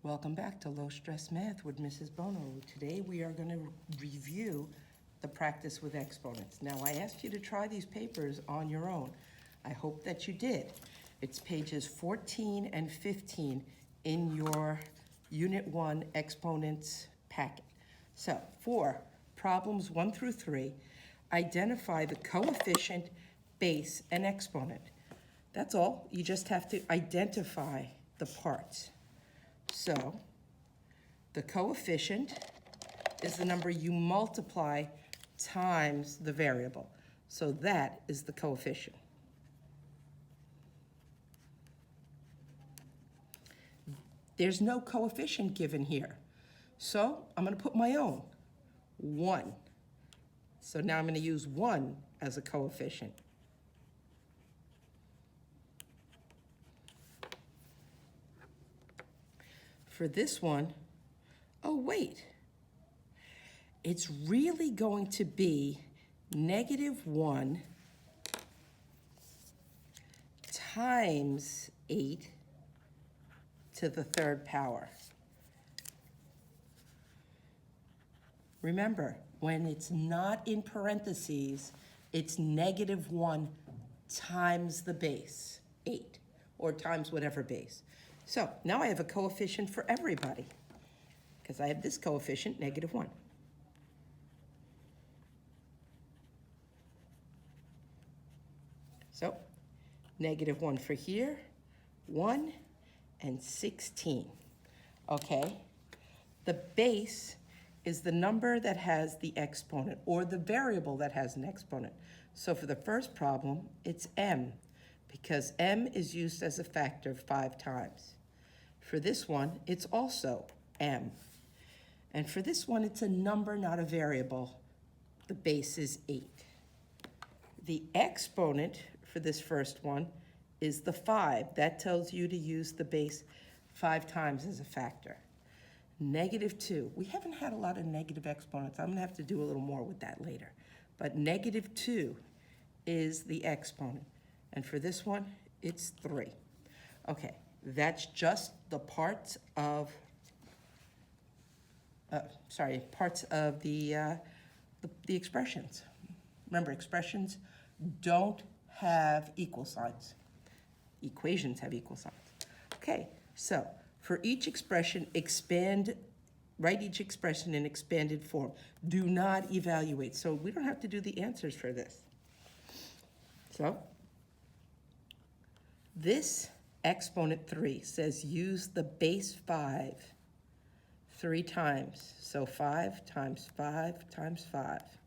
Welcome back to Low Stress Math with Mrs. Bono. Today we are going to review the practice with exponents. Now I asked you to try these papers on your own. I hope that you did. It's pages 14 and 15 in your Unit 1 exponents packet. So for problems 1 through 3, identify the coefficient, base, and exponent. That's all. You just have to identify the parts. So the coefficient is the number you multiply times the variable. So that is the coefficient. There's no coefficient given here. So I'm going to put my own, 1. So now I'm going to use 1 as a coefficient. For this one, oh wait, it's really going to be -1 times 8 to the third power. Remember, when it's not in parentheses, it's -1 times the base, 8, or times whatever base. So now I have a coefficient for everybody, because I have this coefficient, -1. So -1 for here, 1 and 16. Okay, the base is the number that has the exponent, or the variable that has an exponent. So for the first problem, it's m, because m is used as a factor 5 times. For this one, it's also m. And for this one, it's a number, not a variable. The base is 8. The exponent for this first one is the 5. That tells you to use the base 5 times as a factor. -2. We haven't had a lot of negative exponents. I'm going to have to do a little more with that later. But -2 is the exponent. And for this one, it's 3. Okay, that's just the parts of the expressions. Remember, expressions don't have equal signs. Equations have equal signs. Okay, so for each expression, write each expression in expanded form. Do not evaluate. So we don't have to do the answers for this. So this exponent 3 says use the base 5 3 times. So 5 times 5 times 5.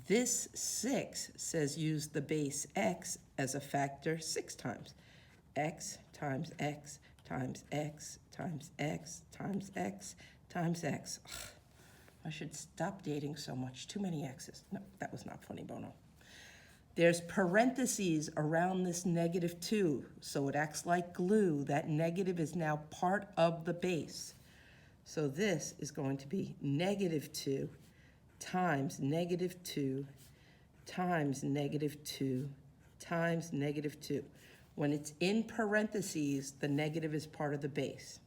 This 6 says use the base x as a factor 6 times. X times x times x times x times x times x. Ugh, I should stop dating so much. Too many x's. No, that was not funny, Bono. There's parentheses around this -2, so it acts like glue. That negative is now part of the base. So this is going to be -2 times -2 times -2 times -2. When it's in parentheses, the negative is part of the base.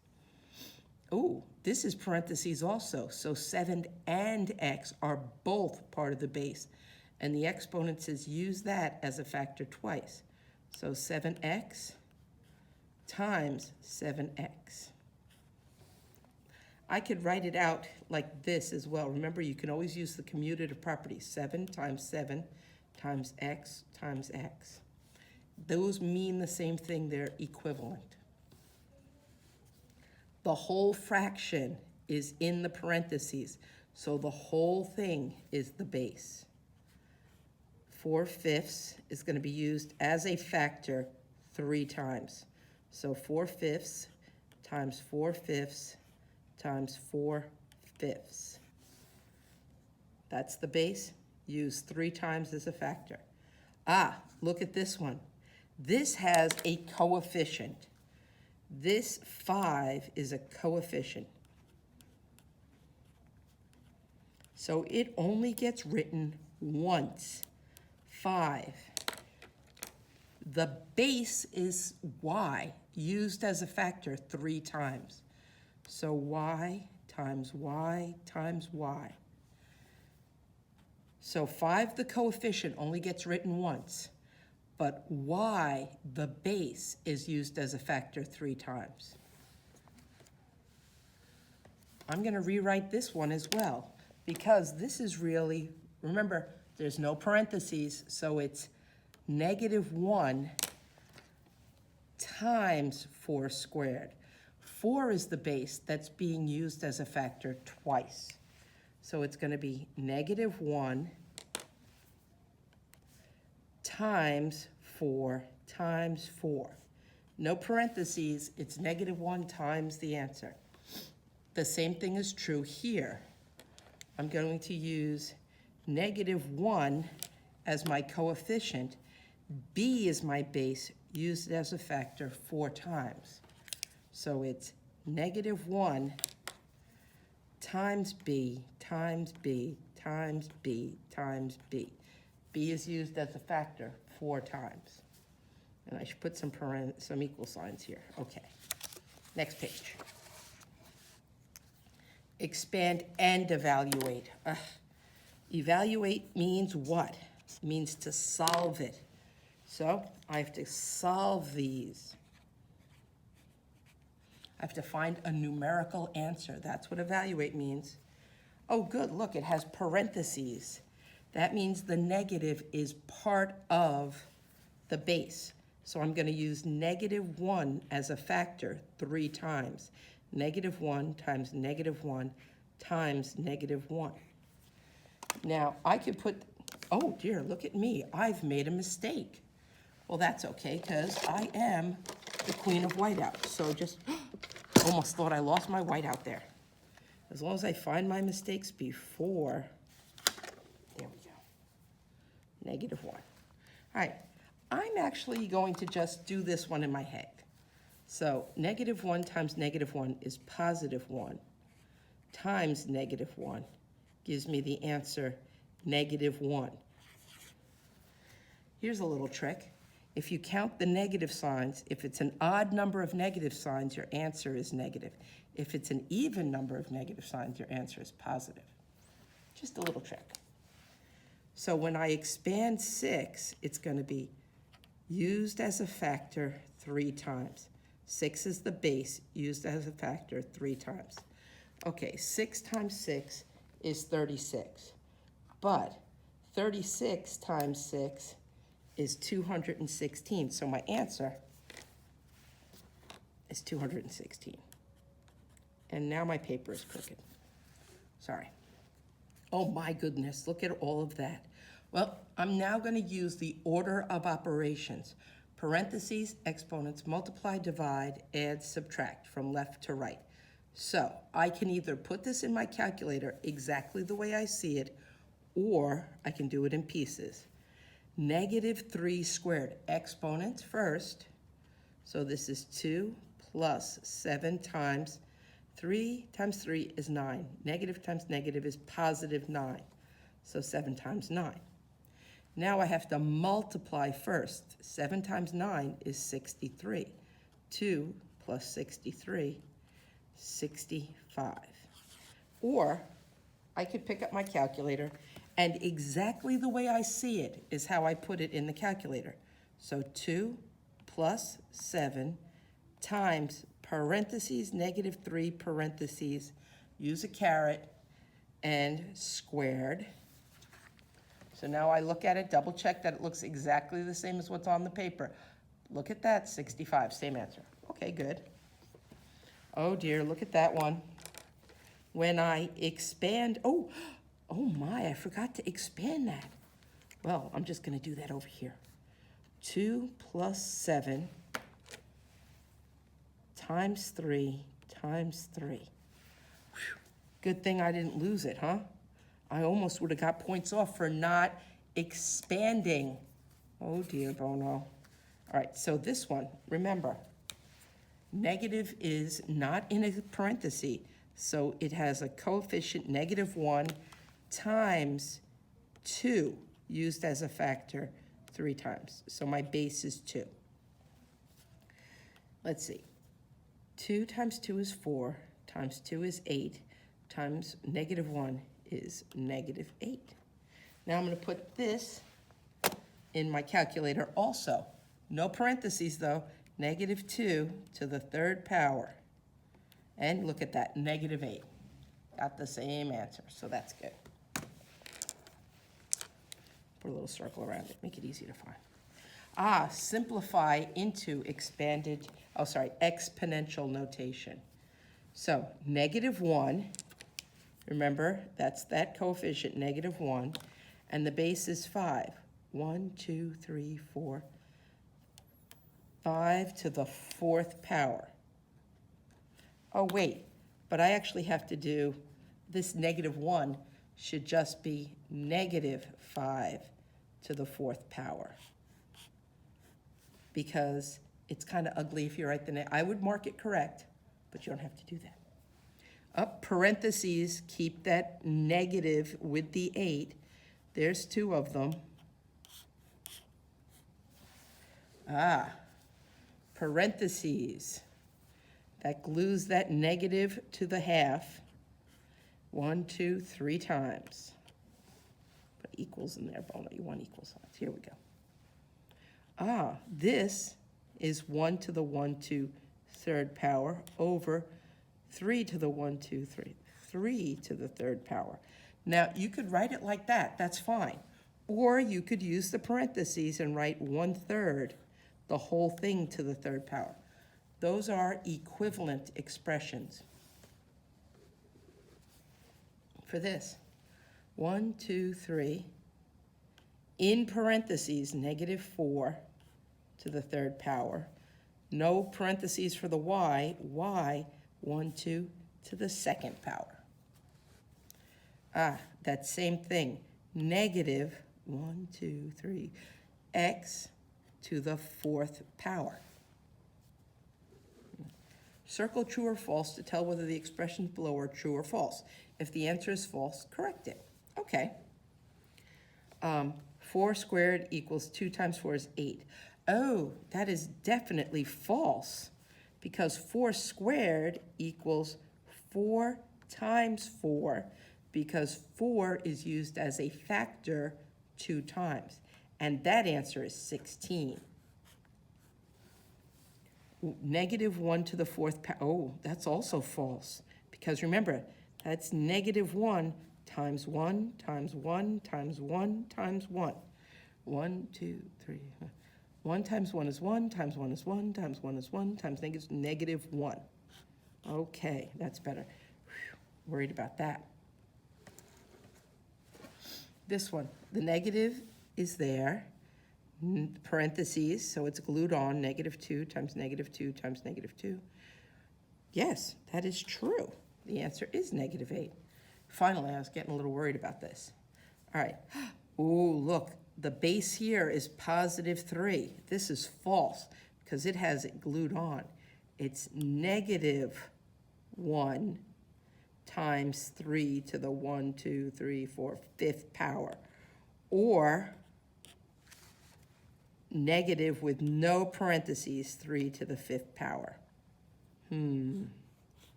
Oh, this is parentheses also. So 7 and x are both part of the base. And the exponent says use that as a factor twice. So 7x times 7x. I could write it out like this as well. Remember, you can always use the commutative property. 7 times x times x. Those mean the same thing. They're equivalent. The whole fraction is in the parentheses. So the whole thing is the base. 4/5 is going to be used as a factor 3 times. So 4/5 times 4/5 times 4/5. That's the base. Use 3 times as a factor. Ah, look at this one. This has a coefficient. This 5 is a coefficient. So it only gets written once. 5. The base is y. used as a factor 3 times. So y times y times y. So 5, the coefficient, only gets written once, but y, the base, is used as a factor 3 times. I'm going to rewrite this one as well, because this is really, remember, there's no parentheses, so it's -1 times 4 squared. 4 is the base that's being used as a factor twice. So it's going to be -1 times 4 times 4. No parentheses, it's -1 times the answer. The same thing is true here. I'm going to use -1 as my coefficient. B is my base, used as a factor 4 times. So it's -1 times B times B times B times B. B is used as a factor 4 times. And I should put some equal signs here. Okay, next page. Expand and evaluate. Evaluate means what? It means to solve it. So I have to solve these. I have to find a numerical answer. That's what evaluate means. Oh, good, look, it has parentheses. That means the negative is part of the base. So I'm going to use -1 as a factor 3 times. -1 times -1 times -1. Now, I could put, oh dear, look at me. I've made a mistake. Well, that's okay, because I am the queen of whiteout. So just, almost thought I lost my whiteout there. As long as I find my mistakes before, there we go, -1. All right, I'm actually going to just do this one in my head. So -1 times -1 is +1 times -1 gives me the answer -1. Here's a little trick. If you count the negative signs, if it's an odd number of negative signs, your answer is negative. If it's an even number of negative signs, your answer is positive. Just a little trick. So when I expand 6, it's going to be used as a factor 3 times. 6 is the base, used as a factor 3 times. Okay, 6 times 6 is 36. But 36 times 6 is 216. So my answer is 216. And now my paper is crooked. Sorry. Oh my goodness, look at all of that. Well, I'm now going to use the order of operations. Parentheses, exponents, multiply, divide, add, subtract from left to right. So I can either put this in my calculator exactly the way I see it, or I can do it in pieces. -3 squared, exponents first. So this is 2 plus 7 times 3 times 3 is 9. Negative times negative is +9. So 7 times 9. Now I have to multiply first. 7 times 9 is 63. 2 plus 63, 65. Or I could pick up my calculator, and exactly the way I see it is how I put it in the calculator. So 2 plus 7 times parentheses, -3 parentheses, use a caret, and squared. So now I look at it, double check that it looks exactly the same as what's on the paper. Look at that, 65, same answer. Okay, good. Oh dear, look at that one. When I expand, oh my, I forgot to expand that. Well, I'm just gonna do that over here. 2 plus 7 times 3 times 3. Whew. Good thing I didn't lose it, huh? I almost would have got points off for not expanding. Oh dear, Bono. All right, so this one, remember, negative is not in a parenthesis, so it has a coefficient -1 times 2, used as a factor 3 times. So my base is 2. Let's see. 2 times 2 is 4, times 2 is 8, times negative 1 is negative 8. Now I'm going to put this in my calculator also. No parentheses though, negative 2 to the third power. And look at that, negative 8. Got the same answer, so that's good. Put a little circle around it, make it easy to find. Simplify into exponential notation. So negative 1, remember, that's that coefficient, negative 1, and the base is 5. 1, 2, 3, 4, 5 to the fourth power. Oh, wait, but I actually have to do, this negative 1 should just be negative 5 to the fourth power. Because it's kind of ugly if you write the I would mark it correct, but you don't have to do that. Up parentheses, keep that negative with the 8. There's 2 of them. Parentheses. That glues that negative to the half. 1, 2, 3 times. Put equals in there, but only 1 equal signs. Here we go. This is 1 to the 1, 2, third power over 3 to the 1, 2, 3. 3 to the third power. Now, you could write it like that. That's fine. Or you could use the parentheses and write 1/3, the whole thing to the third power. Those are equivalent expressions for this. 1, 2, 3. In parentheses, negative 4 to the third power. No parentheses for the y. 1, 2 to the second power. That same thing. Negative 1, 2, 3, x to the fourth power. Circle true or false to tell whether the expressions below are true or false. If the answer is false, correct it. Okay. 4 squared equals 2 times 4 is 8. Oh, that is definitely false, because 4 squared equals 4 times 4, because 4 is used as a factor 2 times, and that answer is 16. Negative 1 to the fourth power, oh, that's also false, because remember, that's negative 1 times 1 times 1 times 1 times 1. 1, 2, 3. 1 times 1 is 1, times 1 is 1, times 1 is 1, times negative 1. Okay, that's better. Whew, worried about that. This one, the negative is there, parentheses, so it's glued on, negative 2 times negative 2 times negative 2. Yes, that is true. The answer is negative 8. Finally, I was getting a little worried about this. All right. Ooh, look, the base here is positive 3. This is false because it has it glued on. It's negative 1 times 3 to the 1, 2, 3, 4, fifth power. Or negative with no parentheses, 3 to the fifth power.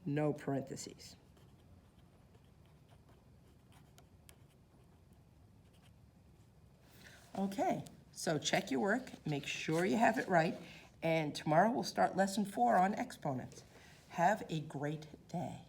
No parentheses. Okay, so check your work, make sure you have it right, and tomorrow we'll start lesson 4 on exponents. Have a great day.